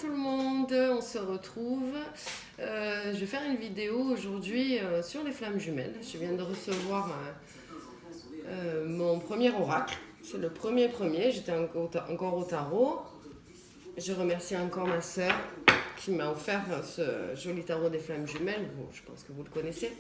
tout le monde, on se retrouve. Je vais faire une vidéo aujourd'hui sur les flammes jumelles. Je viens de recevoir mon premier oracle. C'est le premier, j'étais encore au tarot. Je remercie encore ma sœur qui m'a offert ce joli tarot des flammes jumelles. Bon, je pense que vous le connaissez.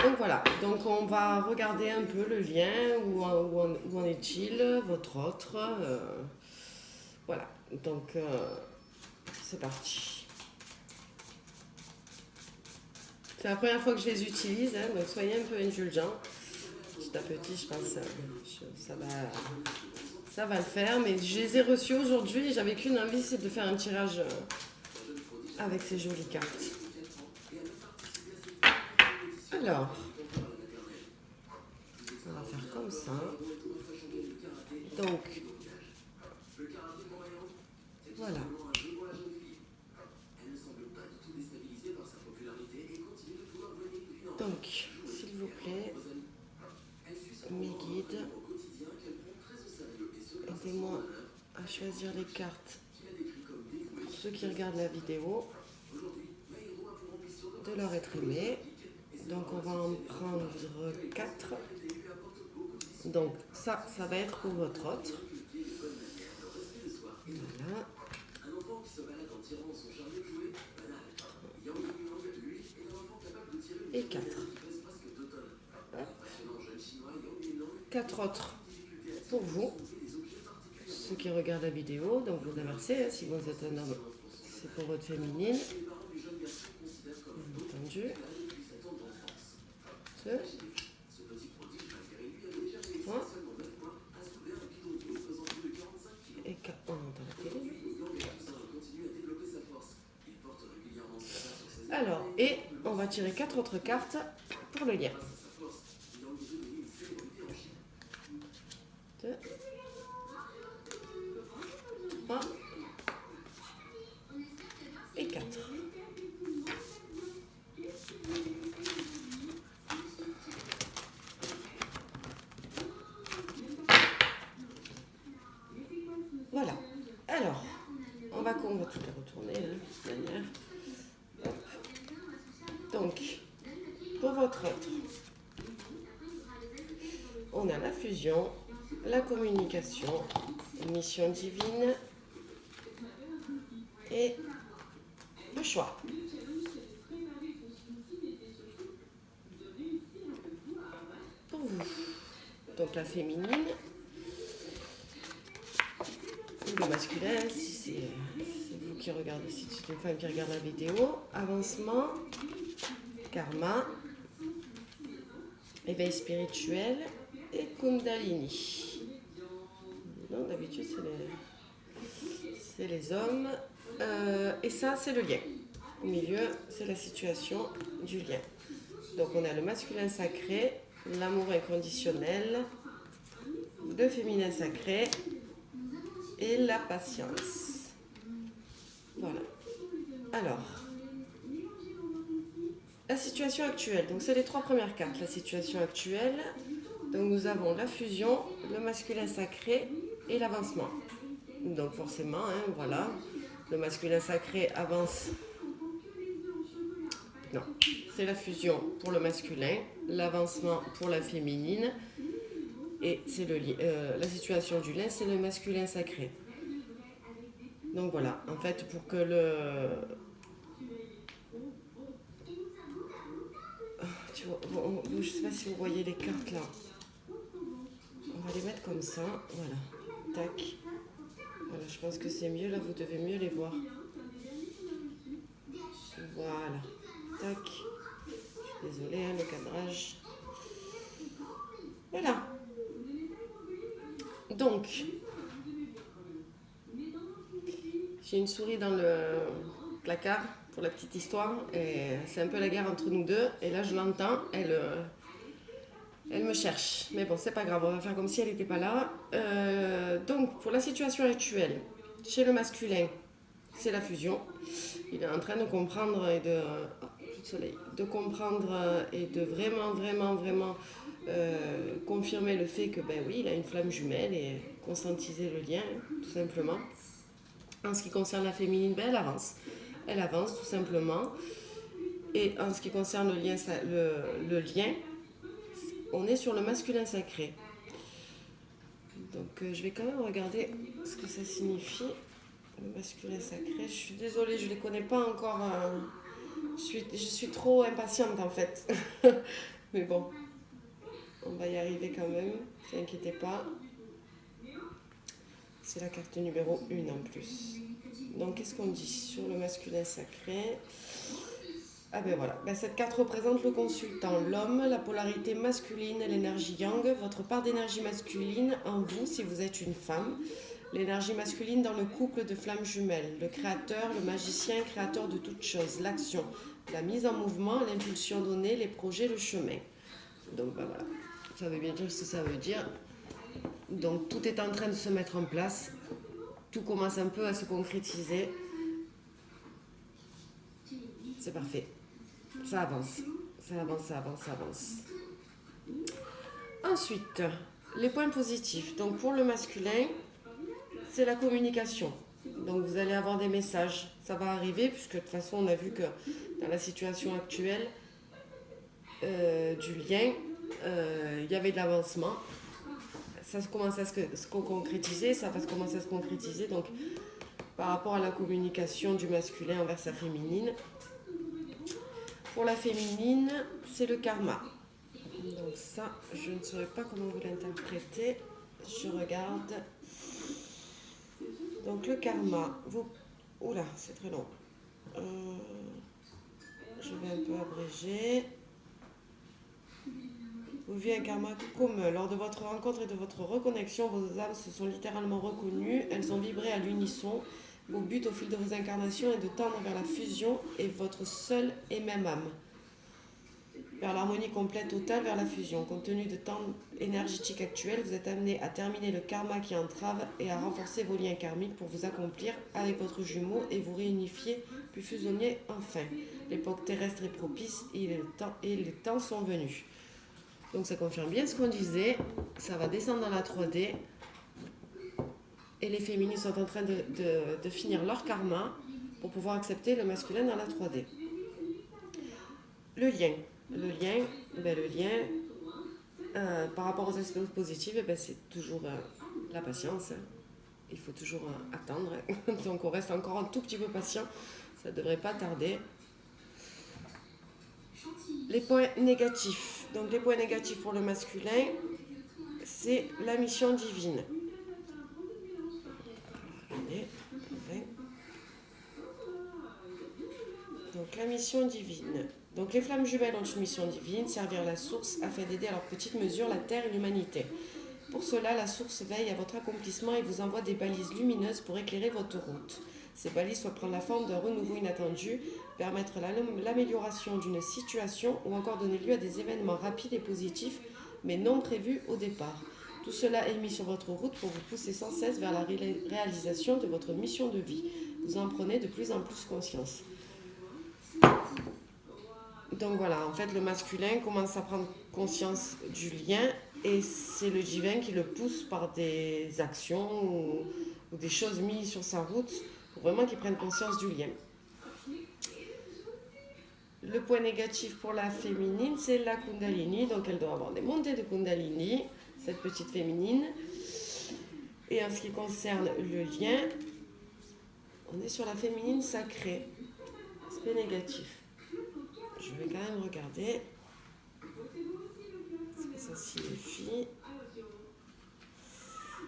Donc voilà, donc on va regarder un peu le lien, où en est-il, votre autre. Voilà, donc c'est parti. C'est la première fois que je les utilise, hein, donc soyez un peu indulgents. Petit à petit, je pense que ça va le faire, mais je les ai reçus aujourd'hui et j'avais qu'une envie, c'est de faire un tirage avec ces jolies cartes. Alors, on va faire comme ça. Donc, voilà. Donc, s'il vous plaît, mes guides, aidez-moi à choisir les cartes pour ceux qui regardent la vidéo, de leur être aimé. Donc, on va en prendre 4. Donc, ça va être pour votre autre. Voilà. Et 4. 4 autres pour vous, ceux qui regardent la vidéo. Donc vous inversez, hein, si vous êtes un homme, c'est pour votre féminine, bien entendu. Et 4, on entend la télé. Alors, et on va tirer 4 autres cartes pour le lien. 2, 3 et 4. Voilà. Alors, on va tout les retourner, hein, de toute manière. Hop. Donc, pour votre autre, on a la fusion, la communication, mission divine et le choix. Pour vous, donc la féminine, ou le masculin, si c'est vous qui regardez, si c'est une femme qui regarde la vidéo, avancement, karma, éveil spirituel et kundalini. Non, d'habitude c'est les hommes. Et ça, c'est le lien. Au milieu, c'est la situation du lien. Donc on a le masculin sacré, l'amour inconditionnel, le féminin sacré et la patience. Voilà. Alors, la situation actuelle. Donc c'est les 3 premières cartes. La situation actuelle. Donc nous avons la fusion, le masculin sacré et l'avancement. Donc forcément, hein, voilà, le masculin sacré avance. Non, c'est la fusion pour le masculin, l'avancement pour la féminine, et c'est la situation du lien, c'est le masculin sacré. Donc voilà, en fait, pour que je sais pas si vous voyez les cartes là. On va les mettre comme ça, voilà. Tac. Voilà, je pense que c'est mieux là, vous devez mieux les voir. Voilà. Tac. Je suis désolée, hein, le cadrage. Voilà. Donc, j'ai une souris dans le placard pour la petite histoire. Et c'est un peu la guerre entre nous deux. Et là, je l'entends. Elle me cherche. Mais bon, c'est pas grave. On va faire comme si elle n'était pas là. Donc, pour la situation actuelle, chez le masculin, c'est la fusion. Il est en train de comprendre et de comprendre et de vraiment confirmer le fait que, ben oui, il a une flamme jumelle et conscientiser le lien, tout simplement. En ce qui concerne la féminine, ben, elle avance. Elle avance tout simplement. Et en ce qui concerne le lien, on est sur le masculin sacré. Donc je vais quand même regarder ce que ça signifie, le masculin sacré. Je suis désolée, je ne les connais pas encore. Je suis trop impatiente en fait. Mais bon, on va y arriver quand même, ne vous inquiétez pas. C'est la carte numéro 1 en plus. Donc qu'est-ce qu'on dit sur le masculin sacré? Ah ben voilà, cette carte représente le consultant, l'homme, la polarité masculine, l'énergie yang, votre part d'énergie masculine en vous si vous êtes une femme, l'énergie masculine dans le couple de flammes jumelles, le créateur, le magicien, créateur de toutes choses, l'action, la mise en mouvement, l'impulsion donnée, les projets, le chemin. Donc ben voilà, ça veut bien dire ce que ça veut dire. Donc tout est en train de se mettre en place, tout commence un peu à se concrétiser. C'est parfait. Ça avance, ça avance, ça avance, ça avance. Ensuite, les points positifs. Donc pour le masculin, c'est la communication. Donc vous allez avoir des messages, ça va arriver, puisque de toute façon on a vu que dans la situation actuelle du lien, il y avait de l'avancement. Ça commence à se concrétiser, ça va commencer à se concrétiser. Donc par rapport à la communication du masculin envers sa féminine. Pour la féminine, c'est le karma. Donc ça, je ne saurais pas comment vous l'interprétez. Je regarde. Donc le karma, oula, c'est très long. Je vais un peu abréger. Vous vivez un karma commun. Lors de votre rencontre et de votre reconnexion, vos âmes se sont littéralement reconnues. Elles ont vibré à l'unisson. Vos buts au fil de vos incarnations est de tendre vers la fusion et votre seule et même âme. Vers l'harmonie complète totale, vers la fusion. Compte tenu de temps énergétique actuel, vous êtes amené à terminer le karma qui entrave et à renforcer vos liens karmiques pour vous accomplir avec votre jumeau et vous réunifier puis fusionner enfin. L'époque terrestre est propice et les temps sont venus. Donc ça confirme bien ce qu'on disait. Ça va descendre dans la 3D. Et les féminines sont en train de finir leur karma pour pouvoir accepter le masculin dans la 3D. Le lien. Le lien par rapport aux aspects positifs, c'est toujours la patience. Il faut toujours attendre. Donc on reste encore un tout petit peu patient. Ça ne devrait pas tarder. Les points négatifs. Donc les points négatifs pour le masculin, c'est la mission divine. Donc la mission divine. Donc les flammes jumelles ont une mission divine, servir la source afin d'aider à leur petite mesure la terre et l'humanité. Pour cela, la source veille à votre accomplissement et vous envoie des balises lumineuses pour éclairer votre route. Ces balises peuvent prendre la forme d'un renouveau inattendu, permettre l'amélioration d'une situation ou encore donner lieu à des événements rapides et positifs, mais non prévus au départ. Tout cela est mis sur votre route pour vous pousser sans cesse vers la réalisation de votre mission de vie. Vous en prenez de plus en plus conscience. Donc voilà, en fait, le masculin commence à prendre conscience du lien et c'est le divin qui le pousse par des actions ou des choses mises sur sa route pour vraiment qu'il prenne conscience du lien. Le point négatif pour la féminine, c'est la Kundalini. Donc elle doit avoir des montées de Kundalini, cette petite féminine. Et en ce qui concerne le lien, on est sur la féminine sacrée. Aspect négatif. Je vais quand même regarder ce que ça signifie.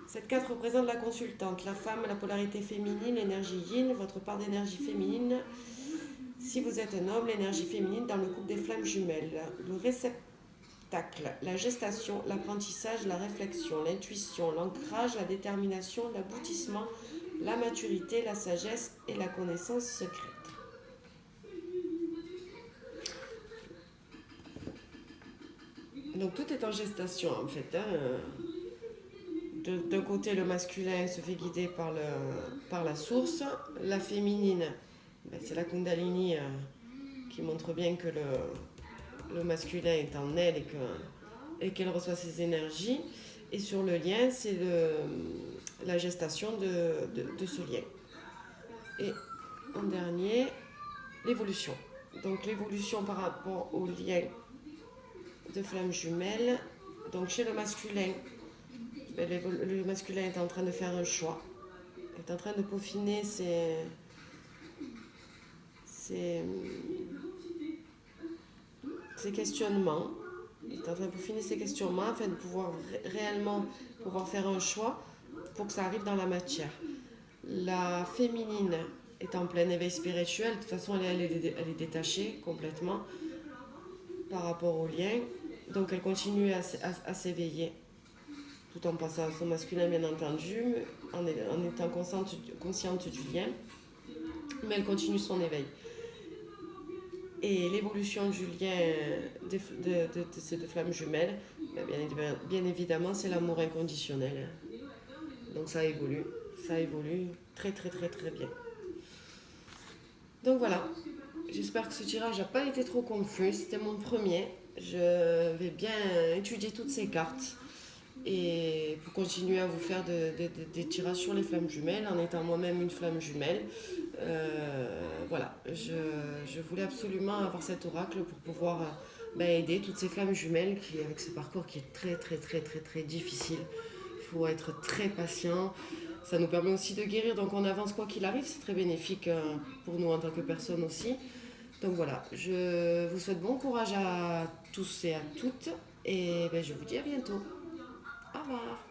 Cette carte représente la consultante, la femme, la polarité féminine, l'énergie yin, votre part d'énergie féminine. Si vous êtes un homme, l'énergie féminine dans le couple des flammes jumelles. Le réceptacle, la gestation, l'apprentissage, la réflexion, l'intuition, l'ancrage, la détermination, l'aboutissement, la maturité, la sagesse et la connaissance secrète. Donc tout est en gestation en fait. D'un côté, le masculin se fait guider par la source. La féminine, c'est la Kundalini qui montre bien que le masculin est en elle et qu'elle reçoit ses énergies. Et sur le lien, c'est la gestation de ce lien. Et en dernier, l'évolution. Donc l'évolution par rapport au lien de flammes jumelles. Donc chez le masculin, le masculin est en train de faire un choix, est en train de peaufiner ses questionnements. Il est en train de peaufiner ses questionnements afin de pouvoir réellement pouvoir faire un choix pour que ça arrive dans la matière. La féminine est en plein éveil spirituel. De toute façon, elle est détachée complètement par rapport au lien. Donc, elle continue à s'éveiller, tout en passant à son masculin, bien entendu, en étant consciente du lien. Mais elle continue son éveil. Et l'évolution du lien de ces deux flammes jumelles, bien évidemment, c'est l'amour inconditionnel. Donc ça évolue très très très très bien. Donc voilà, j'espère que ce tirage n'a pas été trop confus, c'était mon premier. Je vais bien étudier toutes ces cartes et pour continuer à vous faire des tirages sur les flammes jumelles en étant moi-même une flamme jumelle. Voilà, je voulais absolument avoir cet oracle pour pouvoir aider toutes ces flammes jumelles avec ce parcours qui est très très très très très difficile. Il faut être très patient. Ça nous permet aussi de guérir, donc on avance quoi qu'il arrive, c'est très bénéfique pour nous en tant que personne aussi. Donc voilà, je vous souhaite bon courage à tous et à toutes et je vous dis à bientôt. Au revoir.